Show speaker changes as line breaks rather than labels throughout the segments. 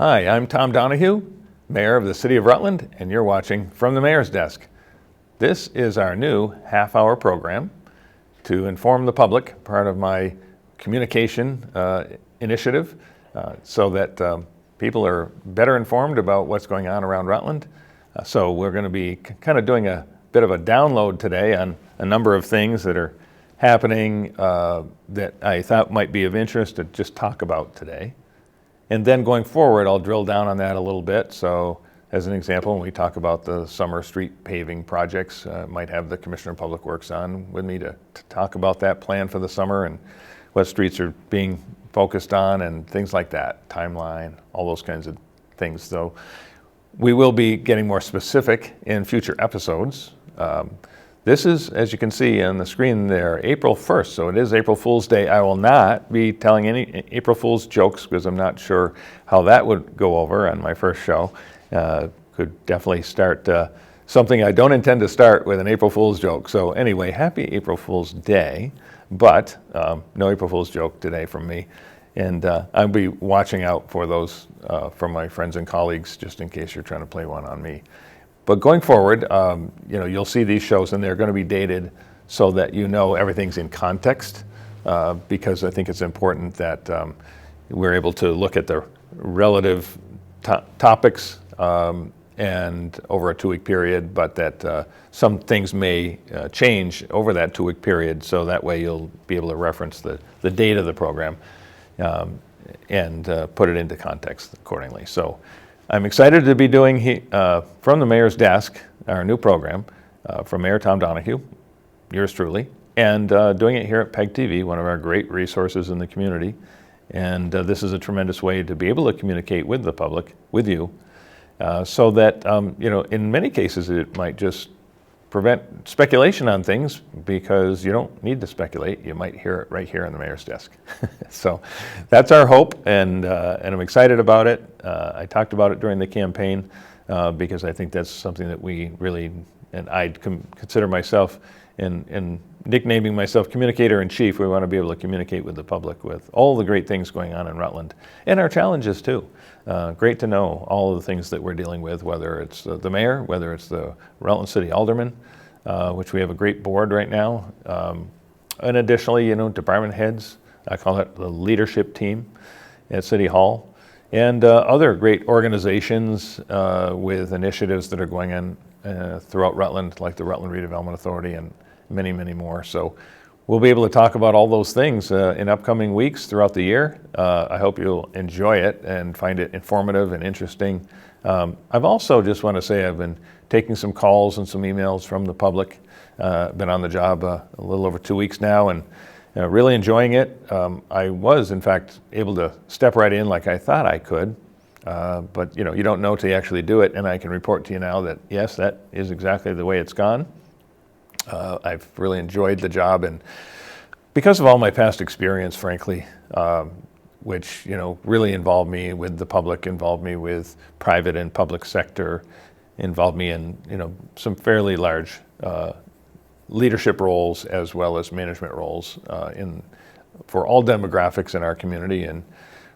Hi, I'm Tom Donahue, Mayor of the City of Rutland, and you're watching From the Mayor's Desk. This is our new half-hour program to inform the public, part of my communication initiative, so that people are better informed about what's going on around Rutland. So we're going to be kind of doing a bit of a download today on a number of things that are happening that I thought might be of interest to just talk about today. And then going forward, I'll drill down on that a little bit. So as an example, when we talk about the summer street paving projects, might have the Commissioner of Public Works on with me to talk about that plan for the summer and what streets are being focused on and things like that, timeline, all those kinds of things. So we will be getting more specific in future episodes. This is, as you can see on the screen there, April 1st, so it is April Fool's Day. I will not be telling any April Fool's jokes because I'm not sure how that would go over on my first show. Could definitely start something I don't intend to start with an April Fool's joke. So anyway, happy April Fool's Day, but no April Fool's joke today from me. And I'll be watching out for those from my friends and colleagues, just in case you're trying to play one on me. But going forward, you'll see these shows and they're going to be dated so that you know everything's in context, because I think it's important that we're able to look at the relative topics and over a 2-week period, but that some things may change over that 2-week period, so that way you'll be able to reference the date of the program and put it into context accordingly. So I'm excited to be doing From the Mayor's Desk, our new program, from Mayor Tom Donahue, yours truly, and doing it here at PEG TV, one of our great resources in the community. And this is a tremendous way to be able to communicate with the public, with you, so that, in many cases it might just prevent speculation on things, because you don't need to speculate. You might hear it right here on the Mayor's Desk. So that's our hope, and I'm excited about it. I talked about it during the campaign because I think that's something that we really, and I'd consider myself in nicknaming myself Communicator in Chief. We want to be able to communicate with the public with all the great things going on in Rutland and our challenges too. Great to know all of the things that we're dealing with, whether it's the mayor, whether it's the Rutland City alderman, which we have a great board right now. And additionally, department heads, I call it the leadership team at City Hall, and other great organizations with initiatives that are going on throughout Rutland, like the Rutland Redevelopment Authority and many, many more. So we'll be able to talk about all those things in upcoming weeks throughout the year. I hope you'll enjoy it and find it informative and interesting. I've also just want to say I've been taking some calls and some emails from the public. Been on the job a little over 2 weeks now, and really enjoying it. I was, in fact, able to step right in like I thought I could. But you don't know till you actually do it, and I can report to you now that yes, that is exactly the way it's gone. I've really enjoyed the job, and because of all my past experience, frankly, which really involved me with the public, involved me with private and public sector, involved me in some fairly large leadership roles as well as management roles for all demographics in our community, and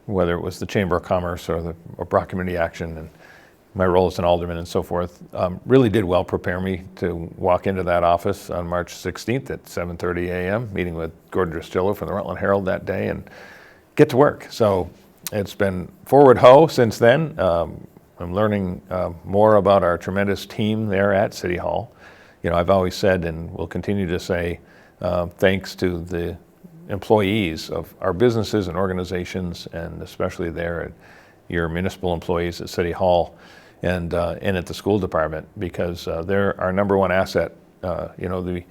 whether it was the Chamber of Commerce or Brock Community Action, and my role as an alderman and so forth, really did well prepare me to walk into that office on March 16th at 7:30 a.m., meeting with Gordon Dristillo from the Rutland Herald that day, and get to work. So it's been forward ho since then. I'm learning more about our tremendous team there at City Hall. I've always said, and will continue to say, thanks to the employees of our businesses and organizations, and especially there at your municipal employees at City Hall and at the school department, because they're our number one asset. We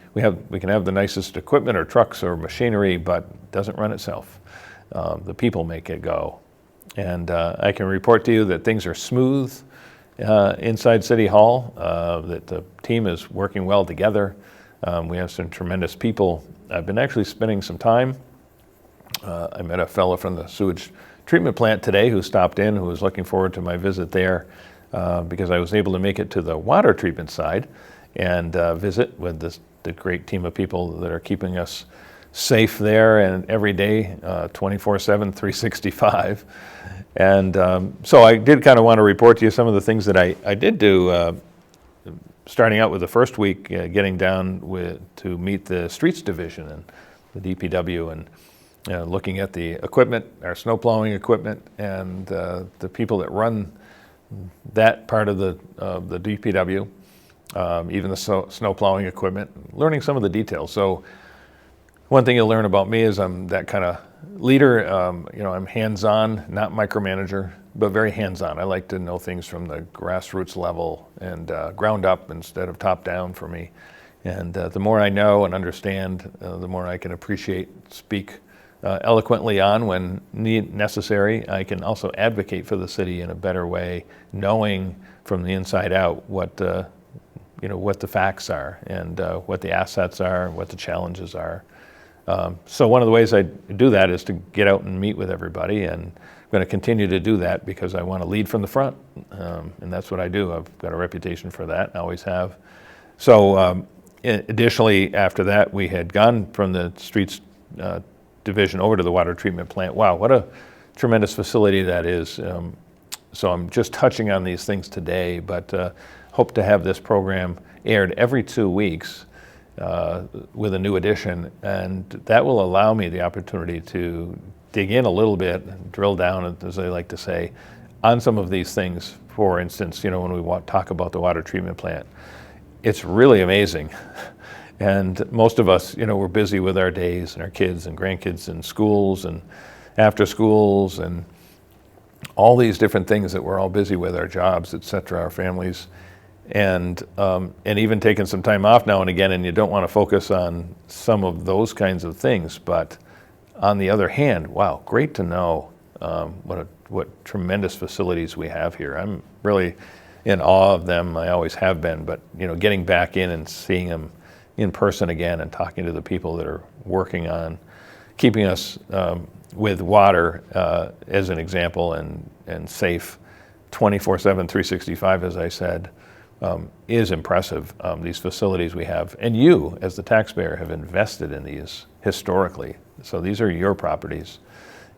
can have the nicest equipment or trucks or machinery, but it doesn't run itself. The people make it go. And I can report to you that things are smooth inside City Hall, that the team is working well together. We have some tremendous people. I've been actually spending some time. I met a fellow from the sewage treatment plant today who stopped in, who was looking forward to my visit there, because I was able to make it to the water treatment side and visit with the great team of people that are keeping us safe there and every day, 24/7, 365. And so I did kind of want to report to you some of the things that I did do, starting out with the first week, getting down to meet the streets division and the DPW, and looking at the equipment, our snow plowing equipment, and the people that run that part of the DPW, even the snow plowing equipment, learning some of the details. So one thing you'll learn about me is I'm that kind of leader. I'm hands-on, not micromanager, but very hands-on. I like to know things from the grassroots level and ground up instead of top down for me. And the more I know and understand, the more I can appreciate, speak eloquently on when necessary. I can also advocate for the city in a better way, knowing from the inside out what the facts are and what the assets are, what the challenges are. So one of the ways I do that is to get out and meet with everybody, and I'm going to continue to do that because I want to lead from the front, and that's what I do. I've got a reputation for that, and always have. So additionally, after that, we had gone from the streets division over to the water treatment plant. Wow, what a tremendous facility that is. So I'm just touching on these things today, but hope to have this program aired every 2 weeks with a new edition, and that will allow me the opportunity to dig in a little bit, drill down, as I like to say, on some of these things. For instance, when we talk about the water treatment plant, it's really amazing. And most of us, we're busy with our days and our kids and grandkids and schools and after schools and all these different things that we're all busy with, our jobs, et cetera, our families, and even taking some time off now and again, and you don't want to focus on some of those kinds of things. But on the other hand, wow, great to know what tremendous facilities we have here. I'm really in awe of them. I always have been, but getting back in and seeing them in person again and talking to the people that are working on keeping us with water as an example and safe 24/7, 365, as I said, is impressive. These facilities we have, and you as the taxpayer have invested in these historically. So these are your properties,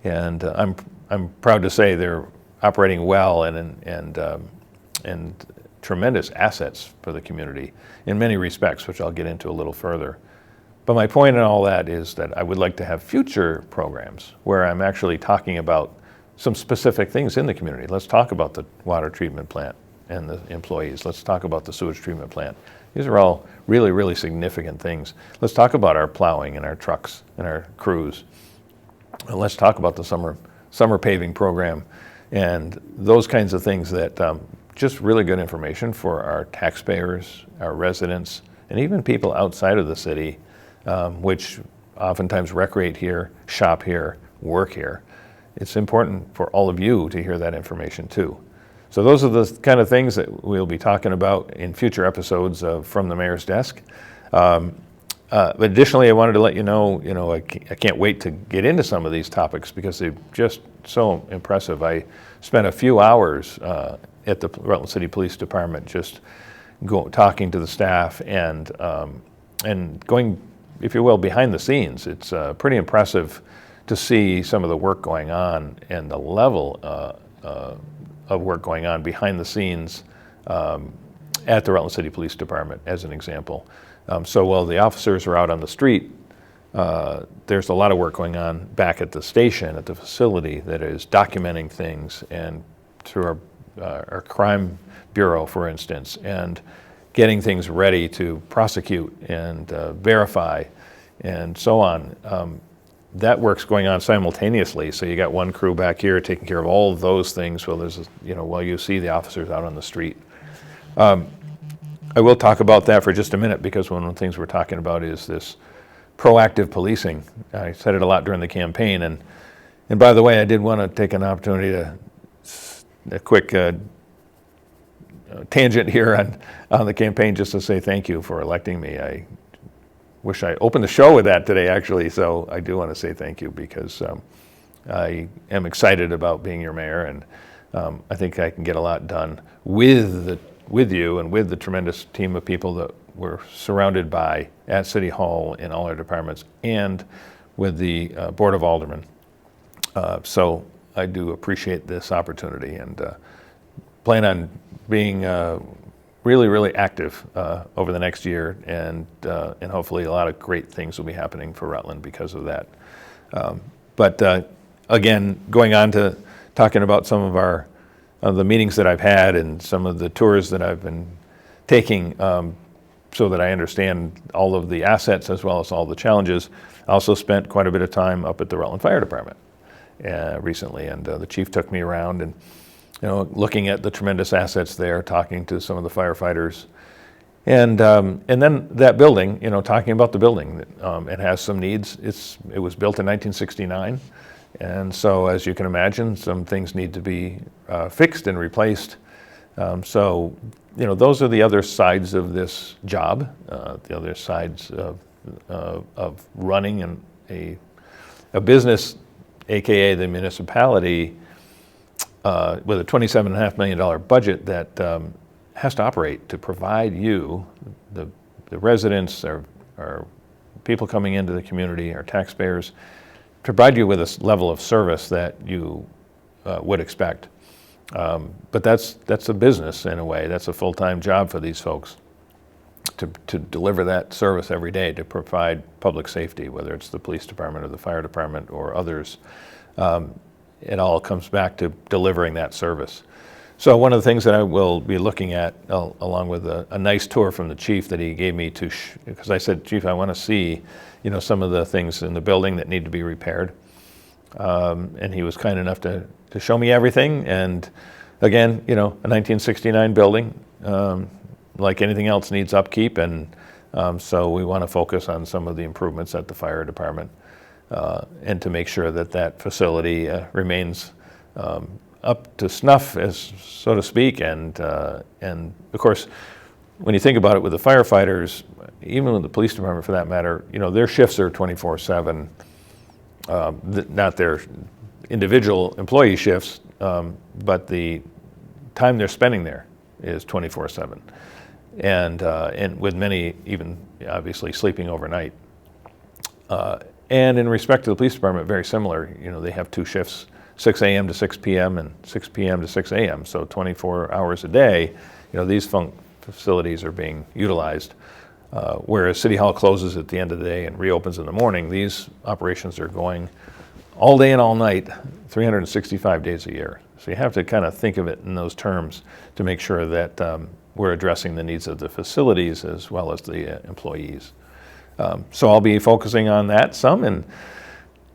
and I'm proud to say they're operating well and tremendous assets for the community in many respects, which I'll get into a little further. But my point in all that is that I would like to have future programs where I'm actually talking about some specific things in the community. Let's talk about the water treatment plant and the employees. Let's talk about the sewage treatment plant. These are all really, really significant things. Let's talk about our plowing and our trucks and our crews. And let's talk about the summer paving program and those kinds of things that just really good information for our taxpayers, our residents, and even people outside of the city, which oftentimes recreate here, shop here, work here. It's important for all of you to hear that information too. So those are the kind of things that we'll be talking about in future episodes of From the Mayor's Desk. But additionally, I wanted to let you know, I can't wait to get into some of these topics because they're just so impressive. I spent a few hours at the Rutland City Police Department just talking to the staff and going, if you will, behind the scenes. It's pretty impressive to see some of the work going on and the level of work going on behind the scenes at the Rutland City Police Department, as an example. So while the officers are out on the street, there's a lot of work going on back at the station, at the facility, that is documenting things, and through our crime bureau, for instance, and getting things ready to prosecute and verify and so on. That work's going on simultaneously. So you got one crew back here taking care of all of those things while you see the officers out on the street. I will talk about that for just a minute, because one of the things we're talking about is this proactive policing. I said it a lot during the campaign, and by the way, I did want to take an opportunity to a quick tangent here on the campaign, just to say thank you for electing me. I wish I opened the show with that today, actually, so I do want to say thank you, because I am excited about being your mayor, and I think I can get a lot done with you and with the tremendous team of people that we're surrounded by at City Hall in all our departments and with the Board of Aldermen. So I do appreciate this opportunity and plan on being really, really active over the next year, and hopefully a lot of great things will be happening for Rutland because of that. But again, going on to talking about some of the meetings that I've had and some of the tours that I've been taking, so that I understand all of the assets as well as all the challenges. I also spent quite a bit of time up at the Rutland Fire Department recently, and the chief took me around and looking at the tremendous assets there, talking to some of the firefighters, and then that building, talking about the building. It has some needs. It was built in 1969, and so as you can imagine, some things need to be fixed and replaced. So those are the other sides of this job, the other sides of running a business, aka the municipality. With a $27.5 million budget that has to operate to provide you, the residents, our people coming into the community, our taxpayers, to provide you with a level of service that you would expect. But that's a business in a way. That's a full-time job for these folks to deliver that service every day, to provide public safety, whether it's the police department or the fire department or others. It all comes back to delivering that service. So one of the things that I will be looking at, along with a nice tour from the chief that he gave me because I said, Chief, I want to see, some of the things in the building that need to be repaired. And he was kind enough to show me everything. And again, a 1969 building, like anything else, needs upkeep. And so we want to focus on some of the improvements at the fire department. And to make sure that facility remains up to snuff, as so to speak, and of course, when you think about it with the firefighters, even with the police department for that matter, their shifts are 24/7, not their individual employee shifts, but the time they're spending there is 24/7, and with many even obviously sleeping overnight. And in respect to the police department, very similar. They have two shifts, 6 a.m. to 6 p.m. and 6 p.m. to 6 a.m. So 24 hours a day, these facilities are being utilized. Whereas City Hall closes at the end of the day and reopens in the morning, these operations are going all day and all night, 365 days a year. So you have to kind of think of it in those terms to make sure that we're addressing the needs of the facilities as well as the employees. So I'll be focusing on that some, and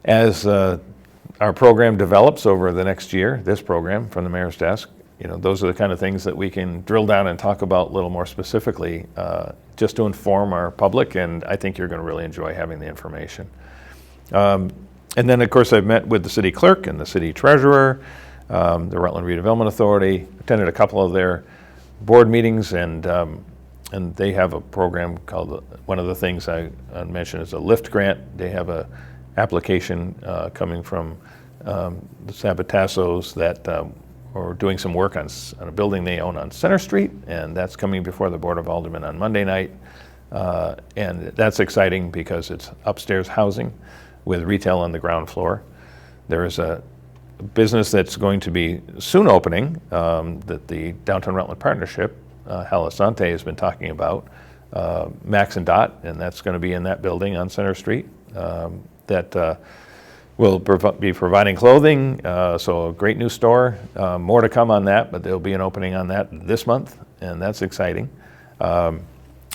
as our program develops over the next year, this program from the Mayor's Desk, those are the kind of things that we can drill down and talk about a little more specifically, just to inform our public, and I think you're going to really enjoy having the information. And then, of course, I've met with the city clerk and the city treasurer, the Rutland Redevelopment Authority, attended a couple of their board meetings, and they have a program called, one of the things I mentioned is a LIFT grant. They have a application coming from the Sabatassos that are doing some work on a building they own on Center Street, and that's coming before the Board of Aldermen on Monday night. And that's exciting because it's upstairs housing with retail on the ground floor. There is a business that's going to be soon opening that the Downtown Rutland Partnership, Halasante, has been talking about, Max and Dot, and that's going to be in that building on Center Street. That will be providing clothing, so a great new store. More to come on that, but there'll be an opening on that this month, and that's exciting. And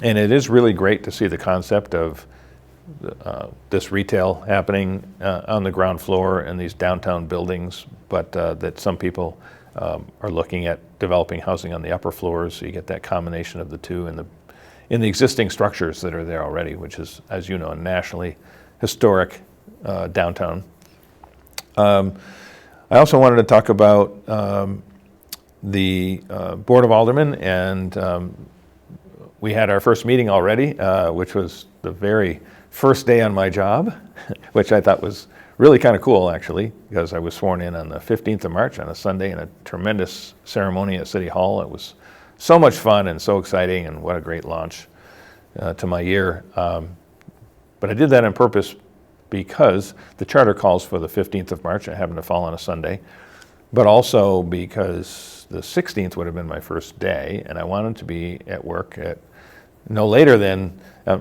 it is really great to see the concept of this retail happening on the ground floor in these downtown buildings, but that some people are looking at developing housing on the upper floors, so you get that combination of the two in the existing structures that are there already, which is, as you know, a nationally historic downtown. I also wanted to talk about the Board of Aldermen, and we had our first meeting already, which was the very first day on my job, which I thought was really kind of cool, actually, because I was sworn in on the 15th of March on a Sunday in a tremendous ceremony at City Hall. It was so much fun and so exciting, and what a great launch. to my year. But I did that on purpose because the charter calls for the 15th of March. It happened to fall on a Sunday, but also because the 16th would have been my first day, and I wanted to be at work at no later than,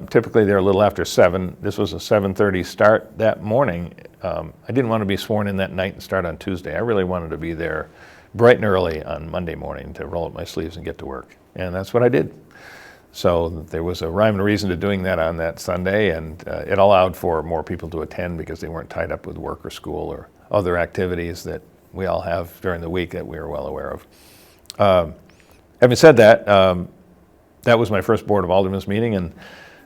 typically they're a little after 7. This was a 7:30 start that morning. I didn't want to be sworn in that night and start on Tuesday. I really wanted to be there bright and early on Monday morning to roll up my sleeves and get to work. And that's what I did. So there was a rhyme and reason to doing that on that Sunday, and it allowed for more people to attend because they weren't tied up with work or school or other activities that we all have during the week that we are well aware of. Having said that, that was my first Board of Aldermen's meeting, and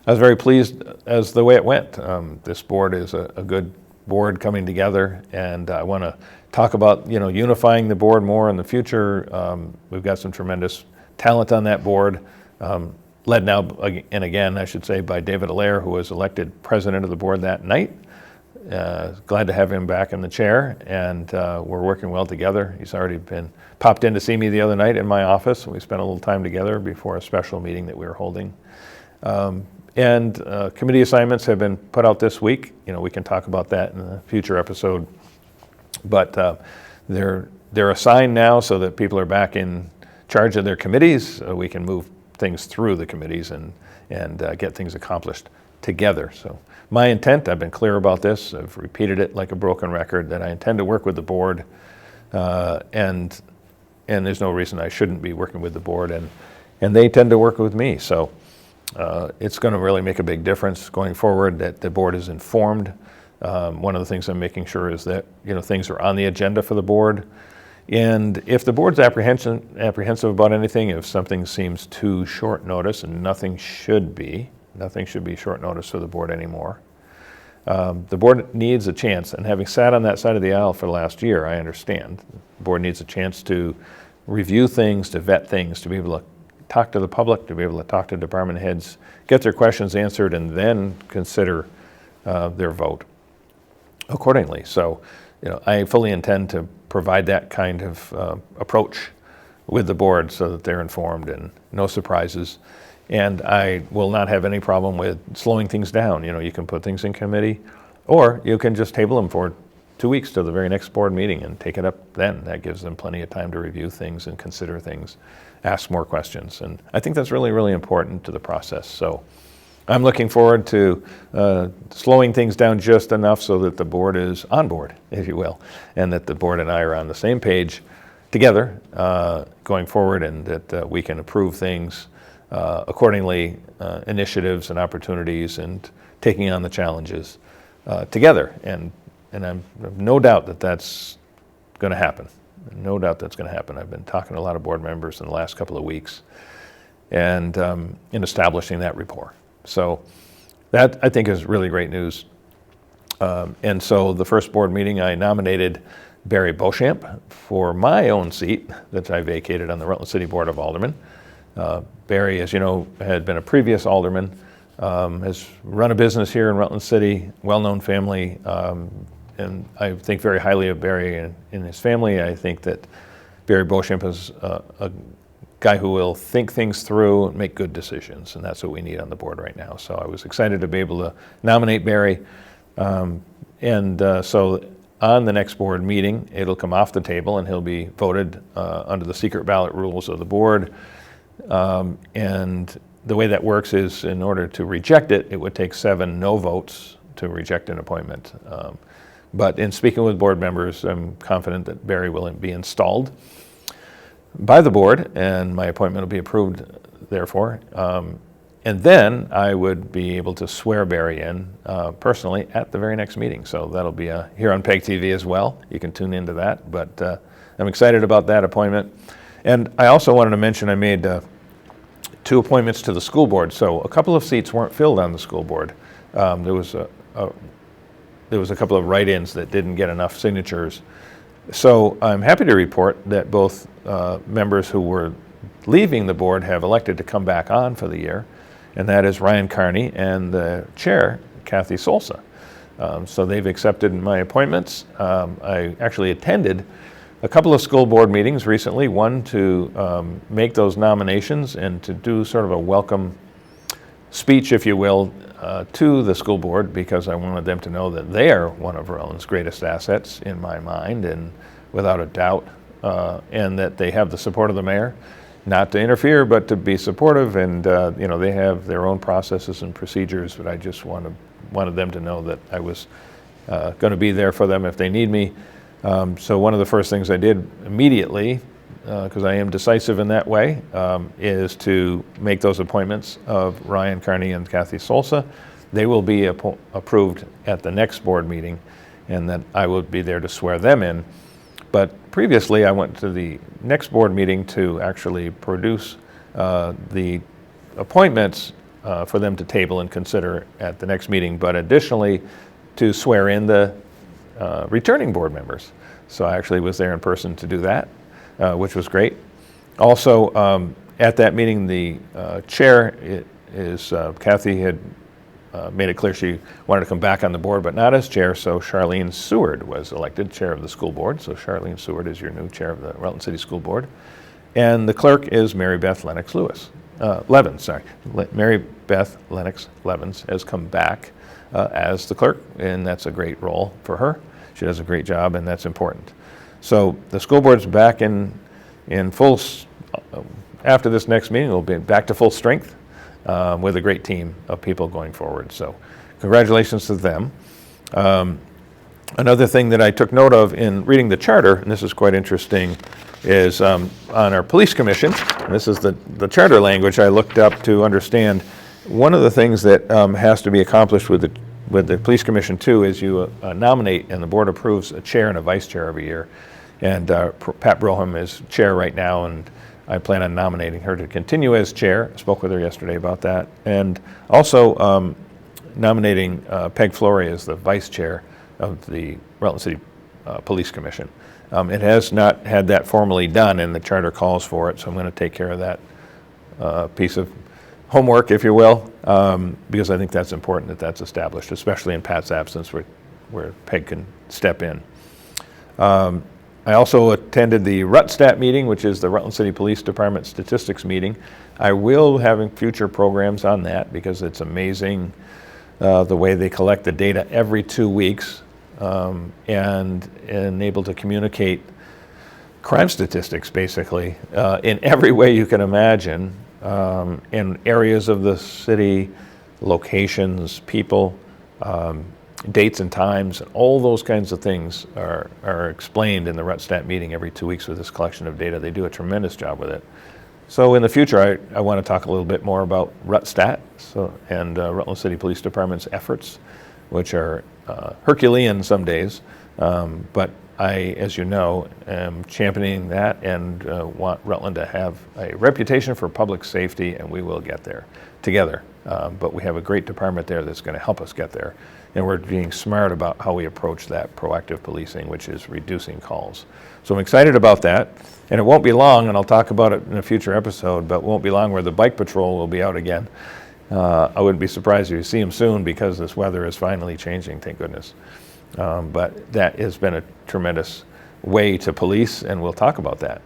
I was very pleased as the way it went. This board is a good board coming together, and I want to talk about unifying the board more in the future. We've got some tremendous talent on that board, led now and again, I should say, by David Allaire, who was elected president of the board that night. Glad to have him back in the chair, and we're working well together. He's already popped in to see me the other night in my office, and we spent a little time together before a special meeting that we were holding. Committee assignments have been put out this week. We can talk about that in a future episode, but they're assigned now so that people are back in charge of their committees. We can move things through the committees and get things accomplished together. So my intent, I've been clear about this, I've repeated it like a broken record, that I intend to work with the board, and there's no reason I shouldn't be working with the board, and they tend to work with me. So it's going to really make a big difference going forward that the board is informed. One of the things I'm making sure is that things are on the agenda for the board. And if the board's apprehensive about anything, if something seems too short notice, and nothing should be short notice for the board anymore. The board needs a chance, and having sat on that side of the aisle for the last year, I understand. The board needs a chance to review things, to vet things, to be able to talk to the public, to be able to talk to department heads, get their questions answered, and then consider their vote accordingly. So, I fully intend to provide that kind of approach with the board so that they're informed and no surprises. And I will not have any problem with slowing things down. You can put things in committee, or you can just table them for 2 weeks to the very next board meeting and take it up then. That gives them plenty of time to review things and consider things, ask more questions. And I think that's really, really important to the process. So I'm looking forward to slowing things down just enough so that the board is on board, if you will, and that the board and I are on the same page together going forward, and that we can approve things accordingly, initiatives and opportunities, and taking on the challenges together. And I have no doubt that that's going to happen. No doubt that's going to happen. I've been talking to a lot of board members in the last couple of weeks, and in establishing that rapport. So that, I think, is really great news. And so the first board meeting, I nominated Barry Beauchamp for my own seat that I vacated on the Rutland City Board of Aldermen. Barry, as you know, had been a previous alderman, has run a business here in Rutland City, well-known family, and I think very highly of Barry and his family. I think that Barry Beauchamp is a guy who will think things through and make good decisions, and that's what we need on the board right now. So I was excited to be able to nominate Barry, so on the next board meeting, it'll come off the table and he'll be voted under the secret ballot rules of the board. And the way that works is, in order to reject it, it would take 7 no votes to reject an appointment. But in speaking with board members, I'm confident that Barry will be installed by the board, and my appointment will be approved, therefore. And then I would be able to swear Barry in personally at the very next meeting. So that'll be here on PEG TV as well. You can tune into that. But I'm excited about that appointment. And I also wanted to mention I made 2 appointments to the school board. So a couple of seats weren't filled on the school board. There was a couple of write-ins that didn't get enough signatures. So I'm happy to report that both members who were leaving the board have elected to come back on for the year, and that is Ryan Carney and the chair, Kathy Solsa. So they've accepted my appointments. I actually attended a couple of school board meetings recently, one to make those nominations and to do sort of a welcome speech, if you will, to the school board, because I wanted them to know that they are one of Rutland's greatest assets in my mind, and without a doubt, and that they have the support of the mayor, not to interfere, but to be supportive. And they have their own processes and procedures, but I just wanted them to know that I was going to be there for them if they need me. So one of the first things I did immediately, because I am decisive in that way, is to make those appointments of Ryan Carney and Kathy Solsa. They will be approved at the next board meeting, and then I will be there to swear them in. But previously, I went to the next board meeting to actually produce the appointments for them to table and consider at the next meeting, but additionally to swear in the returning board members. So I actually was there in person to do that, which was great. Also, at that meeting, the chair is Kathy had made it clear she wanted to come back on the board, but not as chair, so Charlene Seward was elected chair of the school board. So Charlene Seward is your new chair of the Rutland City School Board. And the clerk is Mary Beth Levins, sorry. Mary Beth Lennox Levins has come back as the clerk, and that's a great role for her. She does a great job, and that's important. So the school board's back in full, after this next meeting, we'll be back to full strength with a great team of people going forward. So congratulations to them. Another thing that I took note of in reading the charter, and this is quite interesting, is on our police commission, and this is the charter language I looked up to understand. One of the things that has to be accomplished with the police commission too is you nominate, and the board approves a chair and a vice chair every year. And Pat Broham is chair right now, and I plan on nominating her to continue as chair. I spoke with her yesterday about that. And also nominating Peg Flory as the vice chair of the Rutland City Police Commission. It has not had that formally done, and the charter calls for it, so I'm going to take care of that piece of homework, if you will, because I think that's important that that's established, especially in Pat's absence where Peg can step in. I also attended the RutStat meeting, which is the Rutland City Police Department statistics meeting. I will have future programs on that because it's amazing the way they collect the data every 2 weeks and able to communicate crime statistics basically in every way you can imagine, in areas of the city, locations, people, dates and times, and all those kinds of things are explained in the RutStat meeting every 2 weeks with this collection of data. They do a tremendous job with it. So in the future, I want to talk a little bit more about RutStat and Rutland City Police Department's efforts, which are Herculean some days, but I, as you know, am championing that and want Rutland to have a reputation for public safety, and we will get there together. But we have a great department there that's going to help us get there. And we're being smart about how we approach that proactive policing, which is reducing calls. So I'm excited about that. And it won't be long, and I'll talk about it in a future episode, but it won't be long where the bike patrol will be out again. I wouldn't be surprised if you see them soon because this weather is finally changing, thank goodness. But that has been a tremendous way to police, and we'll talk about that.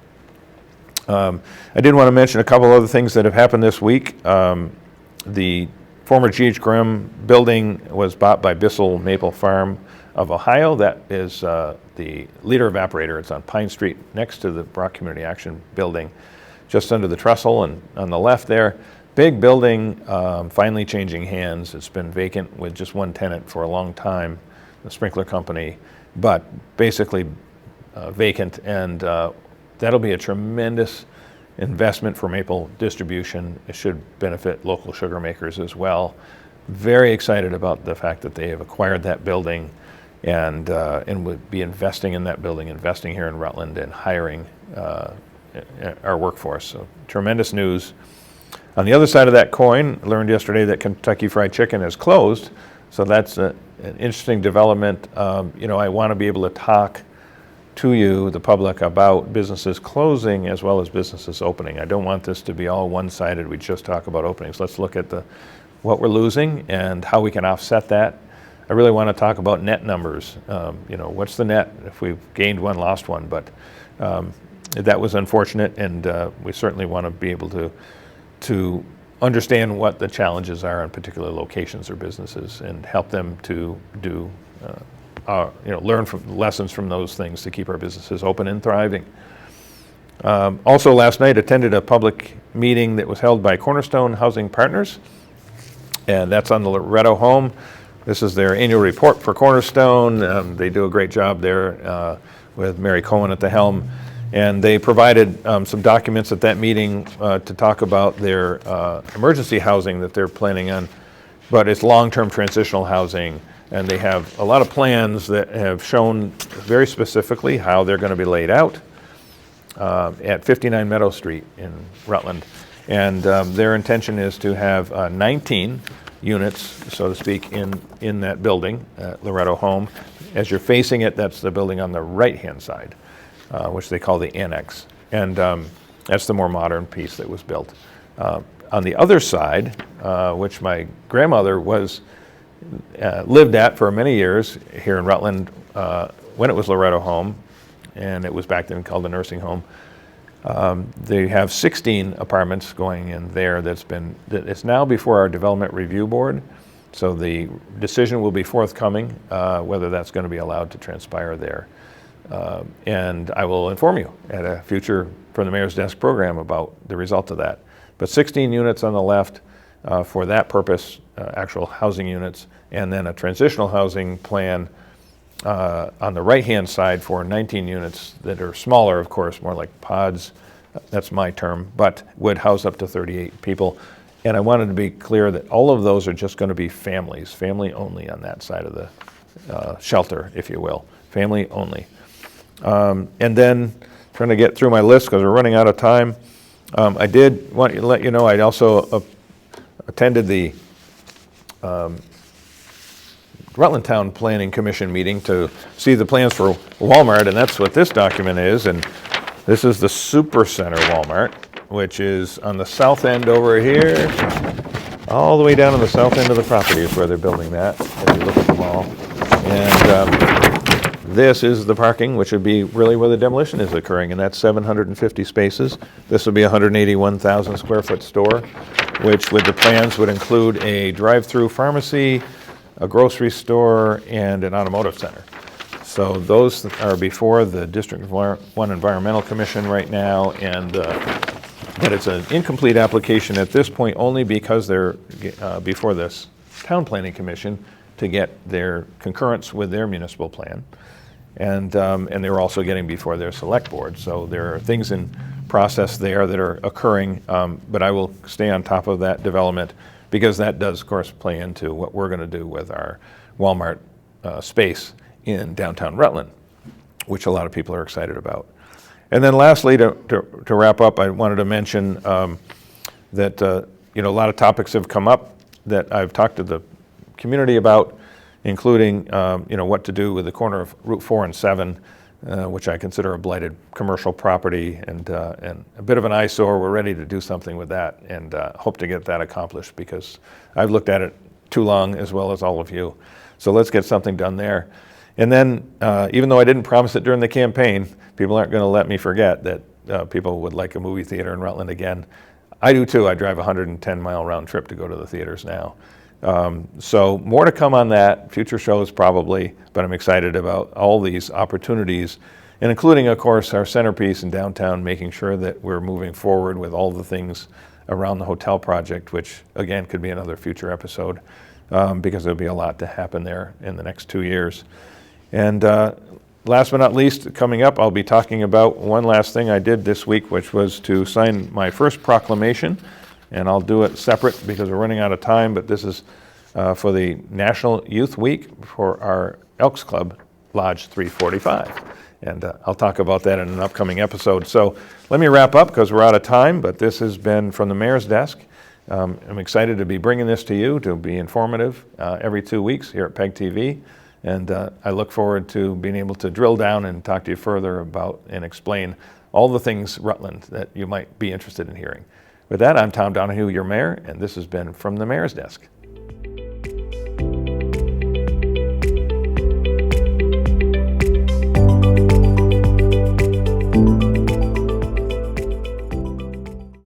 I did want to mention a couple other things that have happened this week. The former G.H. Grimm building was bought by Bissell Maple Farm of Ohio. That is the Leader Evaporator. It's on Pine Street next to the Brock Community Action building, just under the trestle and on the left there. Big building, finally changing hands. It's been vacant with just one tenant for a long time, the sprinkler company, but basically vacant, and that'll be a tremendous investment for maple distribution. It should benefit local sugar makers as well. Very excited about the fact that they have acquired that building and would be investing in that building, investing here in Rutland, and hiring our workforce. So tremendous news. On the other side of that coin, I learned yesterday that Kentucky Fried Chicken has closed. So that's an interesting development. I want to be able to talk to you, the public, about businesses closing as well as businesses opening. I don't want this to be all one-sided. We just talk about openings. Let's look at what we're losing and how we can offset that. I really want to talk about net numbers. What's the net if we've gained one, lost one? But that was unfortunate, and we certainly want to be able to understand what the challenges are in particular locations or businesses and help them to do, learn from lessons from those things to keep our businesses open and thriving. Also last night attended a public meeting that was held by Cornerstone Housing Partners, and that's on the Loretto home. This is their annual report for Cornerstone. They do a great job there with Mary Cohen at the helm. And they provided some documents at that meeting to talk about their emergency housing that they're planning on, but it's long-term transitional housing. And they have a lot of plans that have shown very specifically how they're going to be laid out at 59 Meadow Street in Rutland. And their intention is to have 19 units, so to speak, in that building, Loretto Home. As you're facing it, that's the building on the right-hand side, which they call the annex. And that's the more modern piece that was built. On the other side, which my grandmother lived at for many years here in Rutland when it was Loretto Home, and it was back then called the nursing home. They have 16 apartments going in there it's now before our development review board. So the decision will be forthcoming whether that's going to be allowed to transpire there. And I will inform you at a future From the Mayor's Desk program about the result of that. But 16 units on the left for that purpose, actual housing units, and then a transitional housing plan on the right-hand side for 19 units that are smaller, of course, more like pods, that's my term, but would house up to 38 people. And I wanted to be clear that all of those are just going to be families, family only on that side of the shelter, if you will, family only. And then trying to get through my list because we're running out of time. I did want to let you know I also attended the Rutland Town Planning Commission meeting to see the plans for Walmart, and that's what this document is. And this is the Super Center Walmart, which is on the south end over here, all the way down on the south end of the property is where they're building that, if you look at the mall. And this is the parking, which would be really where the demolition is occurring, and that's 750 spaces. This would be a 181,000 square foot store, which with the plans would include a drive-through pharmacy, a grocery store, and an automotive center. So those are before the District 1 Environmental Commission right now, and but it's an incomplete application at this point only because they're before this Town Planning Commission to get their concurrence with their municipal plan. And they're also getting before their select board. So there are things in process there that are occurring, but I will stay on top of that development because that does, of course, play into what we're going to do with our Walmart space in downtown Rutland, which a lot of people are excited about. And then lastly, to wrap up, I wanted to mention that a lot of topics have come up that I've talked to the community about, including what to do with the corner of Route 4 and 7, which I consider a blighted commercial property and a bit of an eyesore. We're ready to do something with that and hope to get that accomplished because I've looked at it too long as well as all of you. So let's get something done there. And then even though I didn't promise it during the campaign, people aren't going to let me forget that people would like a movie theater in Rutland again. I do too. I drive a 110-mile round trip to go to the theaters now. So more to come on that, future shows probably, but I'm excited about all these opportunities, and including, of course, our centerpiece in downtown, making sure that we're moving forward with all the things around the hotel project, which, again, could be another future episode, because there'll be a lot to happen there in the next 2 years. And last but not least, coming up, I'll be talking about one last thing I did this week, which was to sign my first proclamation. And I'll do it separate because we're running out of time, but this is for the National Youth Week for our Elks Club, Lodge 345. And I'll talk about that in an upcoming episode. So let me wrap up because we're out of time, but this has been From the Mayor's Desk. I'm excited to be bringing this to you, to be informative every 2 weeks here at PEG TV. And I look forward to being able to drill down and talk to you further about and explain all the things Rutland that you might be interested in hearing. With that, I'm Tom Donahue, your mayor, and this has been From the Mayor's Desk.